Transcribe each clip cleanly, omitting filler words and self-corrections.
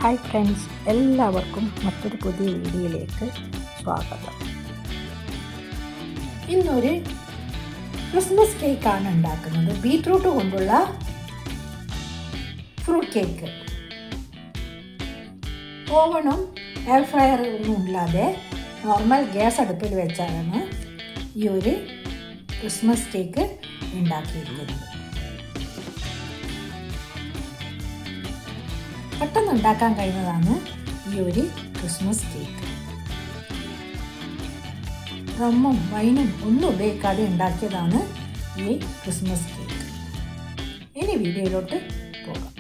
Hi friends, എല്ലാവർക്കും മറ്റൊരു പുതിയ വീഡിയോയിലേക്ക് സ്വാഗതം. ഇന്നൊരു ക്രിസ്മസ് കേക്കാണ് ഉണ്ടാക്കുന്നത്. ബീറ്റ്റൂട്ട് കൊണ്ടുള്ള ഫ്രൂട്ട് കേക്ക്. ഓവണും എയർ ഫ്രയറും ഒന്നും ഇല്ലാതെ നോർമൽ ഗ്യാസ് അടുപ്പിൽ വെച്ചാണ് ഈ ഒരു ക്രിസ്മസ് കേക്ക് ഉണ്ടാക്കിയിരിക്കുന്നത്. പെട്ടെന്ന് ഉണ്ടാക്കാൻ കഴിയുന്നതാണ് ഈ ഒരു ക്രിസ്മസ് കേക്ക്. റമ്മും വൈനും ഒന്നും ഉപയോഗിക്കാതെ ഉണ്ടാക്കിയതാണ് ഈ ക്രിസ്മസ് കേക്ക്. ഇനി വീഡിയോയിലോട്ട് പോകാം.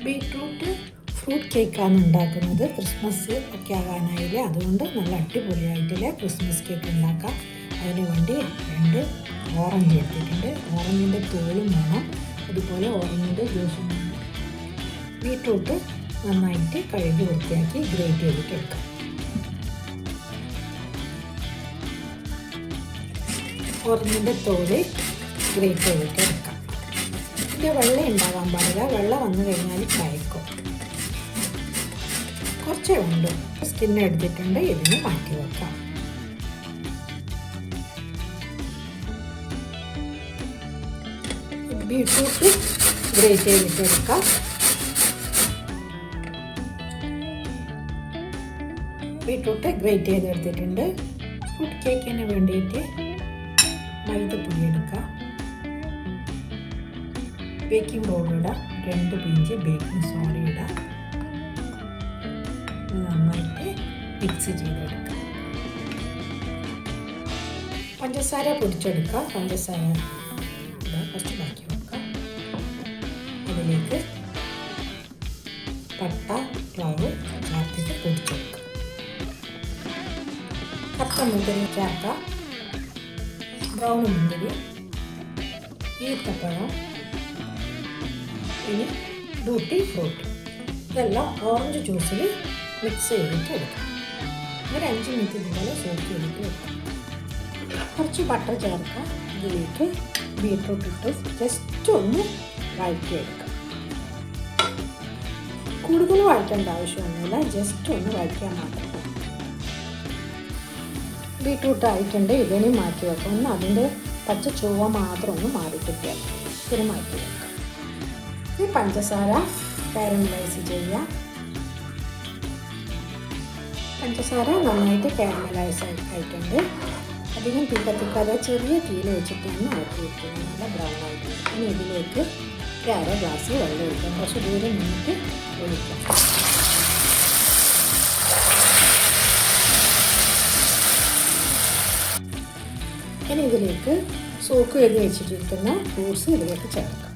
ബീറ്റ്റൂട്ട് ഫ്രൂട്ട് കേക്കാണ് ഉണ്ടാക്കുന്നത്. ക്രിസ്മസ് ഒക്കെ ആകാനായില്ലേ, അതുകൊണ്ട് നല്ല അടിപൊളിയായിട്ടുള്ള ക്രിസ്മസ് കേക്ക് ഉണ്ടാക്കാം. അതിന് വേണ്ടി 2 ഓറഞ്ച് എടുത്തിട്ടുണ്ട്. ഓറഞ്ചിൻ്റെ തോലും വേണം, അതുപോലെ ഓറഞ്ചിൻ്റെ ജ്യൂസും വേണം. ബീറ്റ്റൂട്ട് നന്നായിട്ട് കഴുകി വൃത്തിയാക്കി ഗ്രേറ്റ് ചെയ്തിട്ട് എടുക്കാം. ഓറഞ്ചിൻ്റെ തോല് ഗ്രേറ്റ് ചെയ്തിട്ട് എടുക്കാം. ഇതിൻ്റെ വെള്ളം ഉണ്ടാകാൻ പാടില്ല. വെള്ളം വന്നു കഴിഞ്ഞാൽ കയക്കും. കുറച്ചേ ഉണ്ട്. സ്കിൻ എടുത്തിട്ടുണ്ട്, ഇതിന് മാറ്റി വെക്കാം. ബീറ്റ്റൂട്ട് ഗ്രേറ്റ് ചെയ്തിട്ട് എടുക്കാം. ബീറ്റ്റൂട്ട് ഗ്രേറ്റ് ചെയ്തെടുത്തിട്ടുണ്ട്. ഫ്രൂട്ട് കേക്കിന് വേണ്ടിയിട്ട് മൈദപ്പൊടി എടുക്കാം. ബേക്കിംഗ് പൗഡർ ഇടാം. 2 പിഞ്ച് ബേക്കിംഗ് സോഡ ഇടാം. നന്നായിട്ട് മിക്സ് ചെയ്തെടുക്കാം. പഞ്ചസാര പൊടിച്ചെടുക്കാം. പഞ്ചസാര കുറച്ച് ബാക്കി വെക്കാം. അതിലേക്ക് പട്ട, പ്ലവ് ചേർത്തിട്ട് പൊടിച്ചെടുക്കാം. കപ്പ മുന്തിരി ചേർക്കാം. ബ്രൗൺ മുന്തിരി, ഈത്തപ്പഴം, പിന്നെ ഡ്യൂട്ടി ഫ്രൂട്ട്, ഇതെല്ലാം ഓറഞ്ച് ജ്യൂസിൽ മിക്സ് ചെയ്തിട്ട് എടുക്കാം. ഒരു 5 മിനിറ്റ് ഇതുപോലെ സോക്ക് ചെയ്തിട്ട് വെക്കാം. കുറച്ച് ബട്ടർ ചേർക്കാം. ഇതിലേക്ക് ബീറ്റ്റൂട്ട് ഇട്ട് ജസ്റ്റ് ഒന്ന് വഴറ്റിയെടുക്കാം. കൂടുതൽ വഴറ്റേണ്ട ആവശ്യമൊന്നുമില്ല, ജസ്റ്റ് ഒന്ന് വഴറ്റാൻ മാത്രം. ബീറ്റ്റൂട്ട് ആയിട്ടുണ്ട്. ഇതിനെ മാറ്റി വെക്കാം. ഒന്ന് അതിൻ്റെ പച്ച ചുവ മാത്രം ഒന്ന് മാറി കിട്ടിയാൽ ഇതിന് മാറ്റി വെക്കാം. ഈ പഞ്ചസാര കാരമലൈസ് ചെയ്യാം. പഞ്ചസാര നന്നായിട്ട് കാരമലൈസ് ആയിട്ടുണ്ട്. അധികം തീ കത്തിക്കാതെ ചെറിയ തീയിൽ വെച്ചിട്ടാണ് മാറ്റി വെക്കുന്നത്. നല്ല ബ്രൗൺ ആയിട്ടുണ്ട്. ഇനി ഇതിലേക്ക് 1/2 ഗ്ലാസ് വെള്ളം ഒഴിക്കാം. കുറച്ച് ദൂരം നിന്നിട്ട് ഒഴിക്കാം. ഇനി ഇതിലേക്ക് സോക്ക് ചെയ്ത് വെച്ചിട്ടിരിക്കുന്ന ഫ്രൂട്ട്സ് ഇതിലേക്ക് ചേർക്കാം.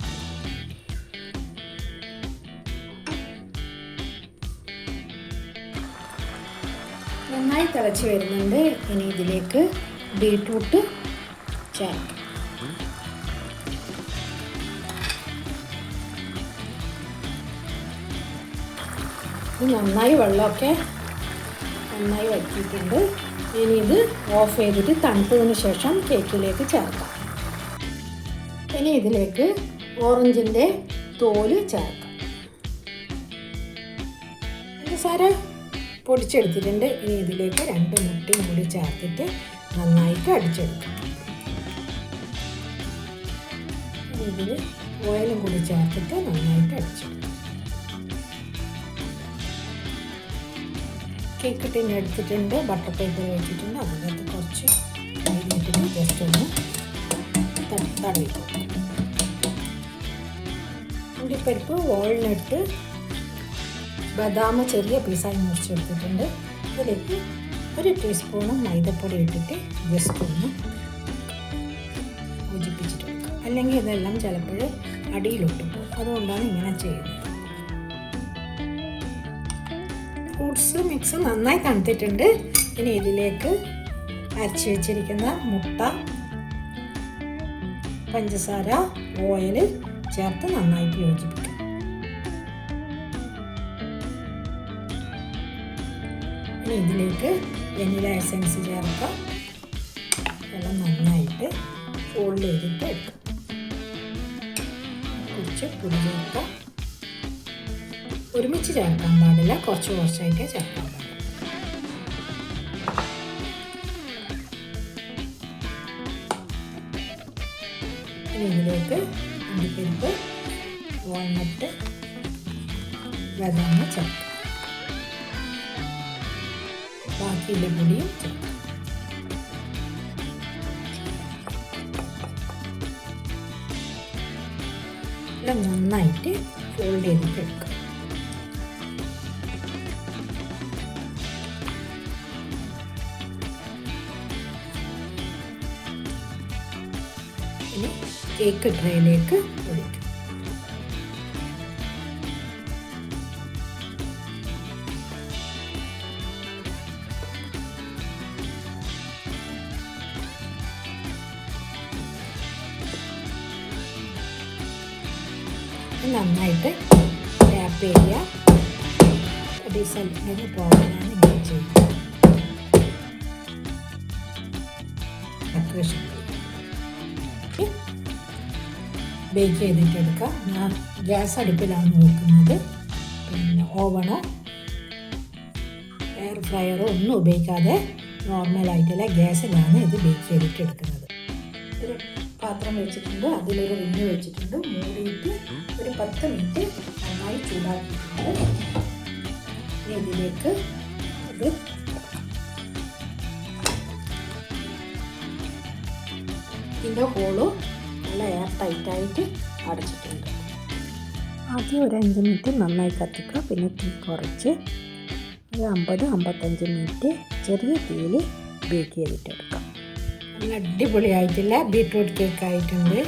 നന്നായി തിളച്ച് വരുന്നുണ്ട്. ഇനി ഇതിലേക്ക് ബീറ്റ്റൂട്ട് ചേർക്കാം. നന്നായി വെള്ളമൊക്കെ നന്നായി വറ്റിയിട്ടുണ്ട്. ഇനി ഇത് ഓഫ് ചെയ്തിട്ട് തണുത്തതിന് ശേഷം കേക്കിലേക്ക് ചേർക്കാം. ഇനി ഇതിലേക്ക് ഓറഞ്ചിൻ്റെ തോല് ചേർക്കാം. പഞ്ചസാര പൊടിച്ചെടുത്തിട്ടുണ്ട്. ഇനി ഇതിലേക്ക് 2 മുട്ടയും കൂടി ചേർത്തിട്ട് നന്നായിട്ട് അടിച്ചെടുക്കാം. ഇതിൽ ഓയിലും കൂടി ചേർത്തിട്ട് നന്നായിട്ട് അടിച്ചെടുക്കാം. കേക്ക് ടിൻ എടുത്തിട്ടുണ്ട്. ബട്ടർ പേപ്പർ വെച്ചിട്ടുണ്ട്. അതിനകത്ത് കുറച്ച് മൈദയിട്ട് ജസ്റ്റ് ഒന്ന് തടവി കൊടുക്കും. അണ്ടിപ്പരിപ്പ്, വാൾനട്ട്, ബദാം ചെറിയ പീസായി മുറിച്ചെടുത്തിട്ടുണ്ട്. ഇതിലേക്ക് 1 ടീസ്പൂണ് മൈദപ്പൊടി ഇട്ടിട്ട് ജസ്റ്റ് ഒന്ന് യോജിപ്പിച്ചിട്ട് വെക്കാം. അല്ലെങ്കിൽ ഇതെല്ലാം ചിലപ്പോൾ അടിയിലൊട്ടുമ്പോൾ, അതുകൊണ്ടാണ് ഇങ്ങനെ ചെയ്യുന്നത്. ഫ്രൂട്ട്സ് മിക്സ് നന്നായി തണുത്തിട്ടുണ്ട്. ഇനി ഇതിലേക്ക് അരച്ച് വെച്ചിരിക്കുന്ന മുട്ട, പഞ്ചസാര, ഓയിൽ ചേർത്ത് നന്നായിട്ട് യോജിപ്പിക്കാം. ഇനി ഇതിലേക്ക് വെനില എസൻസ് ചേർക്കാം. എല്ലാം നന്നായിട്ട് ഫോൾഡ് ചെയ്തിട്ട് എടുക്കാം. കുറച്ച് പൊടി ചേർക്കാം. ഒരുമിച്ച് ചേർക്കാൻ പാടില്ല, കുറച്ച് കുറച്ചായിട്ടേ ചേർക്കാൻ പാടില്ല. ഇനി ഇതിലേക്ക് അണ്ടിപ്പരിപ്പ്, വാൾനട്ട്, ബദാം ചേർക്കാം. ബാക്കിയുള്ള പൊടിയും ചേർക്കാം. എല്ലാം നന്നായിട്ട് ഫോൾഡ് ചെയ്തിട്ട് എടുക്കാം. ഇനി കേക്ക് ട്രേയിലേക്ക് ഒഴിക്കും. നന്നായിട്ട് ടാപ്പ് ചെയ്യുക. ഡിസൈനിലേക്ക് പോകാനാണ് ഇങ്ങനെ ചെയ്യുന്നത്. ഡെക്കറേഷൻ ബേക്ക് ചെയ്തിട്ടെടുക്കാം. ഞാൻ ഗ്യാസ് അടുപ്പിലാണ് നോക്കുന്നത്. പിന്നെ ഓവണോ എയർ ഫ്രയറോ ഒന്നും ഉപയോഗിക്കാതെ നോർമലായിട്ടുള്ള ഗ്യാസിലാണ് ഇത് ബേക്ക് ചെയ്തിട്ടെടുക്കുന്നത്. ഒരു പാത്രം വെച്ചിട്ടുണ്ട്, അതിലൊരു റിങ് വെച്ചിട്ടുണ്ട്. മൂടിയിട്ട് ഒരു 10 മിനിറ്റ് നന്നായി ചൂടാക്കിയിട്ടുണ്ട്. ഇതിലേക്ക് ഇത് ഇതിൻ്റെ ഹോളും നല്ല എയർ ടൈറ്റായിട്ട് അടച്ചിട്ടുണ്ട്. ആദ്യം ഒരു 5 മിനിറ്റ് നന്നായി കത്തിക്കുക. പിന്നെ തീ കുറച്ച് ഒരു 50-55 മിനിറ്റ് ചെറിയ തീയിൽ ബേക്ക് ചെയ്തിട്ടെടുക്കാം. നല്ല അടിപൊളിയായിട്ടുള്ള ബീട്രൂട്ട് കേക്ക് ആയിട്ടുണ്ട്.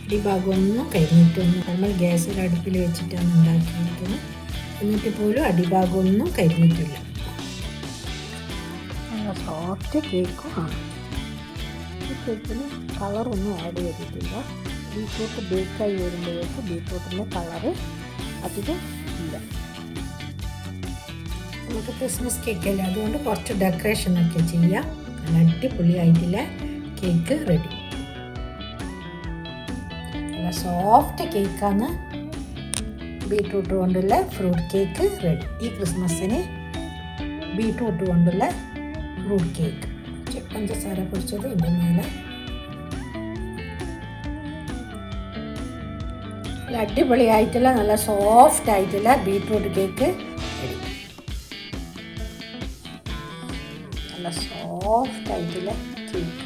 അടിഭാഗമൊന്നും കരിഞ്ഞിട്ടൊന്നും, നമ്മൾ ഗ്യാസിൽ അടുപ്പിൽ വെച്ചിട്ടാണ് ഉണ്ടാക്കിയിരിക്കുന്നത്. എന്നിട്ട് പോലും അടിഭാഗമൊന്നും കരിഞ്ഞിട്ടില്ല. നല്ല സോഫ്റ്റ് കേക്കും ആണ്. ഈ കേക്കിന് കളറൊന്നും ആഡ് ചെയ്തിട്ടില്ല. ബീട്രൂട്ട് ബേക്കായി വരുമ്പോഴേക്ക് ബീട്രൂട്ടിൻ്റെ കളറ് അധികം ഇല്ല. നമുക്ക് ക്രിസ്മസ് കേക്കല്ല, അതുകൊണ്ട് കുറച്ച് ഡെക്കറേഷനൊക്കെ ചെയ്യാം. നല്ല അടിപൊളിയായിട്ടുള്ള കേക്ക് റെഡി. നല്ല സോഫ്റ്റ് കേക്കാണ്. ബീട്രൂട്ട് കൊണ്ടുള്ള ഫ്രൂട്ട് കേക്ക് റെഡി. ഈ ക്രിസ്മസിന് ബീട്രൂട്ട് കൊണ്ടുള്ള ഫ്രൂട്ട് കേക്ക്. പഞ്ചസാര പൊടിച്ചത് ഇതിൻ്റെ മേലെ. നല്ല അടിപൊളിയായിട്ടുള്ള നല്ല സോഫ്റ്റ് ആയിട്ടുള്ള ബീട്രൂട്ട് കേക്ക് റെഡി. നല്ല സോഫ്റ്റ് ആയിട്ടുള്ള കേക്ക്.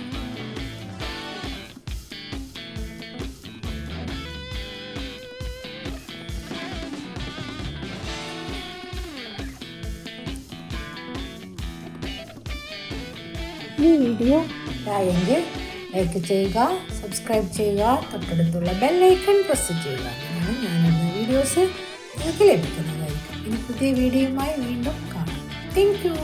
ഈ വീഡിയോ ഇഷ്ടമായെങ്കിൽ ലൈക്ക് ചെയ്യുക, സബ്സ്ക്രൈബ് ചെയ്യുക, തൊട്ടടുത്തുള്ള ബെല്ലൈക്കൺ പ്രസ് ചെയ്യുക. അങ്ങനെയാണ് ഞാനിടുന്ന വീഡിയോസ് നിങ്ങൾക്ക് ലഭിക്കുന്നതായിരിക്കും. ഇനി പുതിയ വീഡിയോയുമായി വീണ്ടും കാണാം. Thank you.